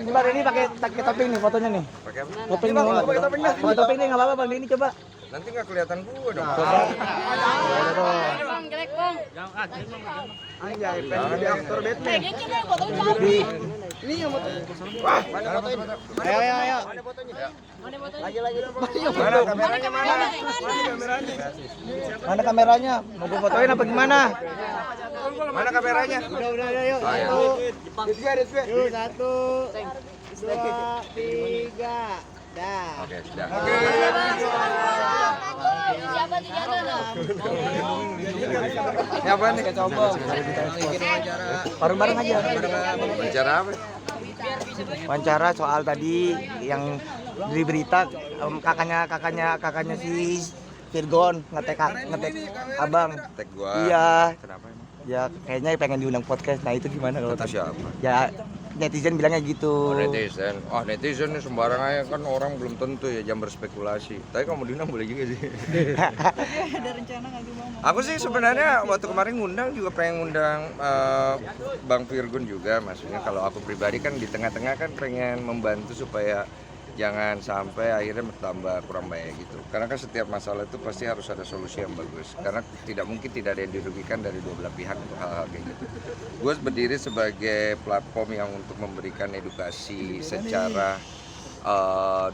Bang ini pakai topping nih fotonya nih. Pakai apa? Topping nih. Pakai topping dah. Pakai topping nih enggak apa-apa Bang ini coba. Nanti nggak kelihatan gua dong. Coba. Bang, jelek bang. Anjay, pengen jadi aktor Batman. Ini coba fotonya tapi. Ini yang foto. Wah, mana fotonya? Ayo. Mana fotonya? Lagi. Mana kameranya mana? Mana kameranya? Mau gua fotoin apa gimana? Mana kameranya? Udah, ayo. Ayo. Yuk, 1, 2, 3. Dah. Oke, sudah. Siapa Ini apa nih? Coba. Bareng-bareng aja. Bicara apa? Wawancara soal tadi yang di berita kakaknya si Virgon ngetek abang. Tag gua. Iya. Kenapa emang? Ya kayaknya pengen diundang podcast. Nah itu gimana kalau Kata siapa? ya netizen bilangnya gitu. Oh, netizen. Oh, netizen nih sembarang aja kan orang belum tentu ya jam berspekulasi. Tapi kamu diundang boleh juga sih. Ada rencana nggak sih bang? Aku sih sebenarnya waktu kemarin ngundang juga pengen ngundang Bang Virgun juga. Maksudnya kalau aku pribadi kan di tengah-tengah kan pengen membantu supaya jangan sampai akhirnya bertambah kurang baik gitu. Karena kan setiap masalah itu pasti harus ada solusi yang bagus. Karena tidak mungkin tidak ada yang dirugikan dari dua belah pihak untuk hal-hal kayak gitu. Gue berdiri sebagai platform yang untuk memberikan edukasi secara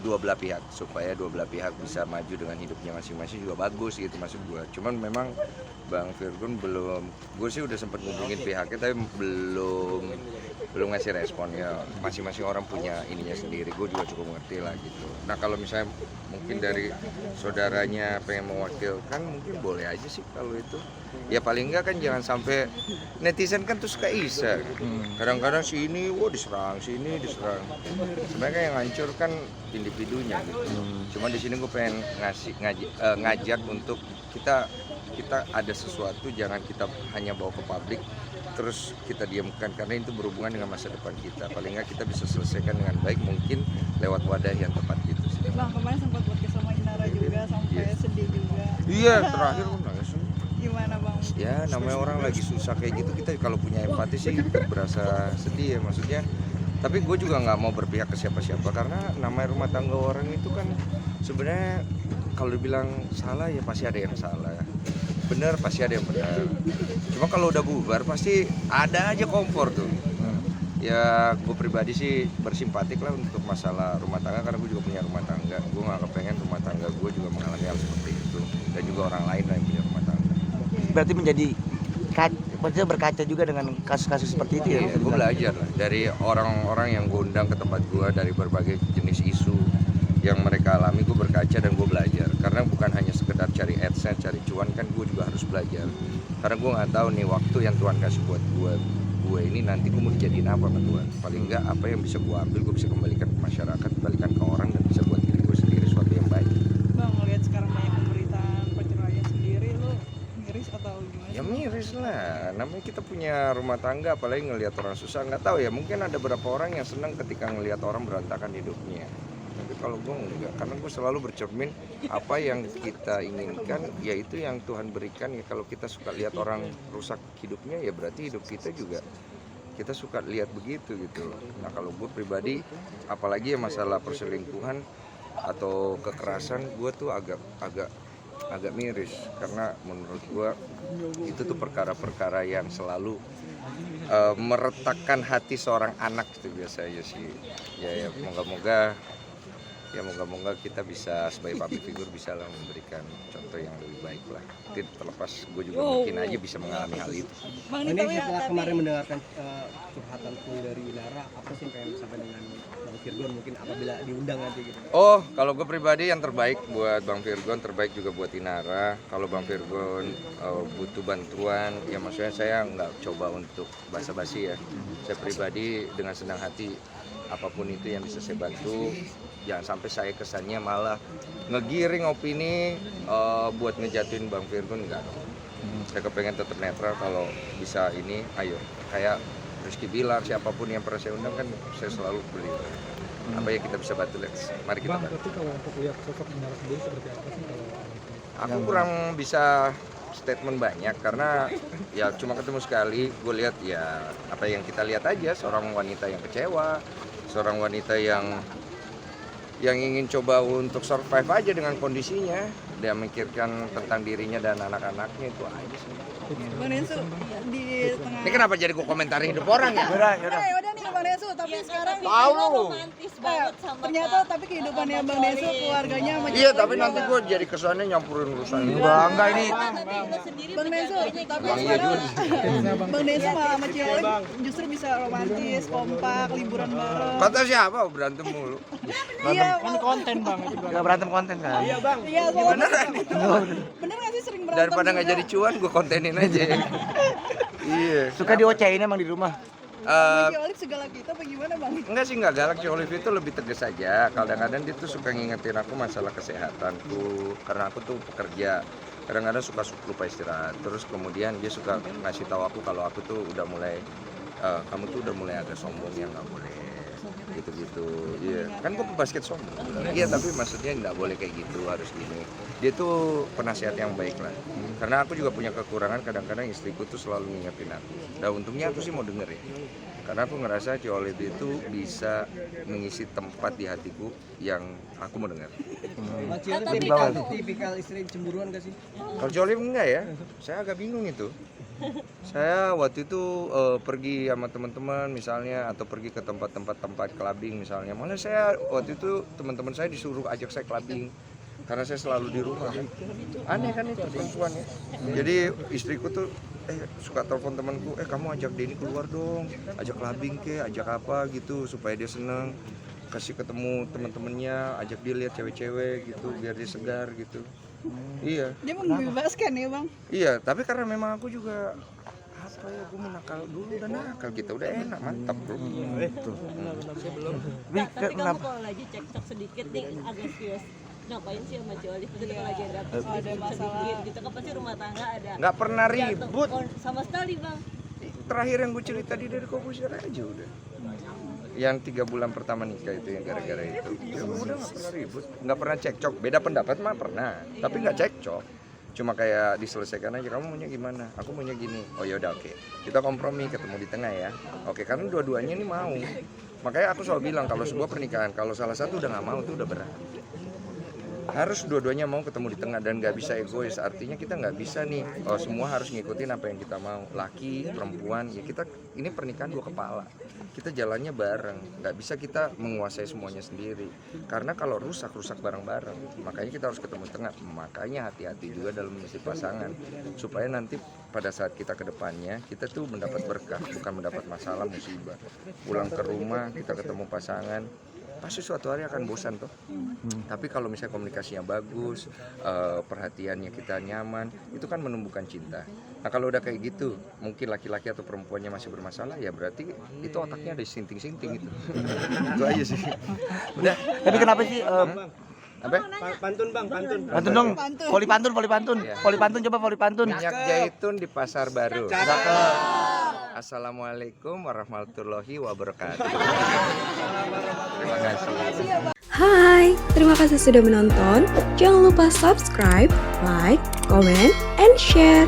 dua belah pihak supaya dua belah pihak bisa maju dengan hidupnya masing-masing juga bagus gitu maksud gue. Cuman memang Bang Virgun belum, gue sih udah sempat ngubungin pihaknya tapi belum ngasih respon ya. Masing-masing orang punya ininya sendiri. Gue juga cukup ngerti lah gitu. Nah kalau misalnya mungkin dari saudaranya pengen mewakilkan mungkin boleh aja sih kalau itu. Ya paling enggak kan jangan sampai netizen kan tuh suka isa. Kadang-kadang si ini diserang, si ini diserang. Sebenarnya yang hancur kan individunya gitu. Cuma di sini gue pengen ngajak untuk kita ada sesuatu jangan kita hanya bawa ke publik terus kita diamkan karena itu berhubungan dengan masa depan kita. Paling nggak kita bisa selesaikan dengan baik mungkin lewat wadah yang tepat gitu sih. Bang kemarin sempat podcast sama Inara juga sampai sedih juga. Iya terakhir gue nangis. Gimana bang? Ya namanya orang lagi susah kayak gitu kita kalau punya empati sih berasa sedih ya maksudnya. Tapi gue juga nggak mau berpihak ke siapa-siapa karena namanya rumah tangga orang itu kan sebenarnya kalau dibilang salah ya pasti ada yang salah. Benar pasti ada yang benar. Cuma kalau udah bubar pasti ada aja kompor tuh. Ya gue pribadi sih bersimpatik lah untuk masalah rumah tangga karena gue juga punya rumah tangga. Gue nggak kepengen rumah tangga gue juga mengalami hal seperti itu dan juga orang lain lah yang punya rumah tangga. Berarti menjadi maksudnya berkaca juga dengan kasus-kasus seperti itu ya. Iya, gue belajar lah dari orang-orang yang gue undang ke tempat gue dari berbagai jenis isu yang mereka alami, gue berkaca dan gue belajar karena bukan hanya sekedar cari AdSense, cari cuan kan gue juga harus belajar karena gue nggak tahu nih waktu yang Tuhan kasih buat gue ini nanti gue mau dijadiin apa sama Tuhan. Paling nggak apa yang bisa gue ambil gue bisa kembalikan ke masyarakat, kembalikan ke orang dan bisa buat diri gue sendiri sesuatu yang baik. Bang ngeliat sekarang banyak pemberitaan perceraian sendiri lu miris atau gimana? Ya miris lah, namanya kita punya rumah tangga apalagi ngelihat orang susah. Nggak tahu ya mungkin ada beberapa orang yang senang ketika ngelihat orang berantakan hidupnya. Tapi kalau gue enggak, karena gue selalu bercermin apa yang kita inginkan yaitu yang Tuhan berikan. Ya kalau kita suka lihat orang rusak hidupnya ya berarti hidup kita juga kita suka lihat begitu gitu. Nah kalau gue pribadi apalagi ya masalah perselingkuhan atau kekerasan gue tuh agak miris karena menurut gue itu tuh perkara-perkara yang selalu meretakkan hati seorang anak itu biasanya sih. Ya moga-moga kita bisa sebagai public figure bisa lah memberikan contoh yang lebih baik lah. Terlepas gue juga mungkin aja bisa mengalami hal itu. Bang Ini setelah kemarin mendengarkan curhatan full dari Inara, apa sih pengen sampai dengan Bang Virgon mungkin apabila diundang nanti gitu? Oh, kalau gue pribadi yang terbaik buat Bang Virgon, terbaik juga buat Inara. Kalau Bang Virgon butuh bantuan, ya maksudnya saya nggak coba untuk basa-basi ya. Saya pribadi dengan senang hati apapun itu yang bisa saya bantu. Jangan sampai saya kesannya malah ngegiring opini buat ngejatuhin Bang Virgon, enggak. Saya kepengen tetap netral kalau bisa ini, ayo. Kayak Rizky Bilar, siapapun yang pernah saya undang kan saya selalu beli. Apa yang kita bisa bantu, mari kita bantu. Tapi kalau untuk lihat sosok Inara sendiri seperti apa sih kalau Aku kurang bisa statement banyak karena ya cuma ketemu sekali. Gue lihat ya apa yang kita lihat aja, seorang wanita yang kecewa, seorang wanita yang ingin coba untuk survive aja dengan kondisinya. Dia memikirkan tentang dirinya dan anak-anaknya, itu aja sih. Bang Densu di tengah. Ini kenapa jadi gue komentarin hidup orang ya? Udah nih Bang Densu, tapi sekarang Tahu lu. romantis banget sama ternyata tapi kehidupannya Bang Densu, keluarganya sama Iya, tapi nanti gue jadi kesannya nyampurin urusan ini. Enggak ini. tapi lo sendiri Bang Densu, tapi Bang iya juga sih. Bang Densu malah sama Cioli justru bisa romantis, kompak, liburan bareng. Kata siapa berantem mulu? Iya, Kan konten bang itu bang. Enggak berantem konten kan. Iya bang. iya soalnya Beneran itu. bener nggak sih sering berantem? Daripada nggak juga? jadi cuan, gue kontenin aja. Iya. Suka diocehin emang di rumah. Eh, Cioli segala kita apa gimana Bang? enggak sih, enggak galak. Si Olive itu lebih tegas aja. Kadang-kadang dia tuh suka ngingetin aku masalah kesehatanku, karena aku tuh pekerja. Kadang-kadang suka lupa istirahat. Terus kemudian dia suka ngasih tahu aku kalau aku tuh udah mulai kamu tuh udah mulai agak sombong, yang nggak boleh gitu-gitu. Iya, kan gue pebasket sombong. Iya, tapi maksudnya nggak boleh kayak gitu, harus gini. Dia tuh penasihat yang baik lah. Karena aku juga punya kekurangan, kadang-kadang istriku tuh selalu ngingetin aku. Dan untungnya aku sih mau denger ya. Karena aku ngerasa Ci Olive itu bisa mengisi tempat di hatiku yang aku mau dengar. Bang Cioli Tapi tipikal istri cemburuan gak sih? Kalau Ci Olive enggak ya, saya agak bingung itu. Saya waktu itu pergi sama teman-teman misalnya, atau pergi ke tempat clubbing misalnya. Malah saya waktu itu teman-teman saya disuruh ajak saya clubbing karena saya selalu di rumah kan. Aneh kan itu perempuan ya. Jadi istriku tuh suka telepon temanku, kamu ajak Denny keluar dong, ajak clubbing ke, ajak apa gitu supaya dia seneng, kasih ketemu teman-temannya, ajak dia lihat cewek-cewek gitu biar dia segar gitu. Iya. Dia membebaskan ya Bang? Iya, tapi karena memang aku juga apa ya, gue menakal dulu, udah nakal kita, udah enak, mantap bro. tapi kamu kalau lagi cekcok sedikit nih agak serius, ngapain sih sama Ci Olive? Maksudnya kalau lagi ada sedikit gitu kan pasti rumah tangga ada. Nggak pernah Ya, ribut. sama sekali Bang. Terakhir yang gue cerita di dari Kobusir aja udah. Yang 3 bulan pertama nikah itu yang gara-gara itu. Ya udah nggak pernah ribut, nggak pernah cekcok. Beda pendapat mah pernah, tapi nggak cekcok. Cuma kayak diselesaikan aja, kamu maunya gimana? Aku maunya gini. Oh ya udah oke. Kita kompromi, ketemu di tengah ya. Oke, karena dua-duanya ini mau. Makanya aku selalu bilang kalau sebuah pernikahan kalau salah satu udah nggak mau itu udah berat. Harus dua-duanya mau ketemu di tengah dan nggak bisa egois. Artinya kita nggak bisa nih semua harus ngikutin apa yang kita mau, laki perempuan ya. Kita ini pernikahan 2 kepala, kita jalannya bareng, nggak bisa kita menguasai semuanya sendiri karena kalau rusak bareng-bareng. Makanya kita harus ketemu di tengah. Makanya hati-hati juga dalam memilih pasangan supaya nanti pada saat kita ke depannya kita tuh mendapat berkah, bukan mendapat masalah, musibah. Pulang ke rumah kita ketemu pasangan, pasti suatu hari akan bosan toh. Tapi kalau misalnya komunikasinya bagus, perhatiannya kita nyaman, itu kan menumbuhkan cinta. Nah kalau udah kayak gitu, mungkin laki-laki atau perempuannya masih bermasalah, ya berarti itu otaknya ada sinting-sinting gitu. Itu aja sih. Udah. Tapi kenapa sih Apa? Pantun bang, pantun. pantun dong? Pantun. Voli pantun. Iya. Voli pantun coba voli pantun. Minyak zaitun di pasar baru. Assalamualaikum warahmatullahi wabarakatuh. Terima kasih. Hai, terima kasih sudah menonton. Jangan lupa subscribe, like, comment, and share.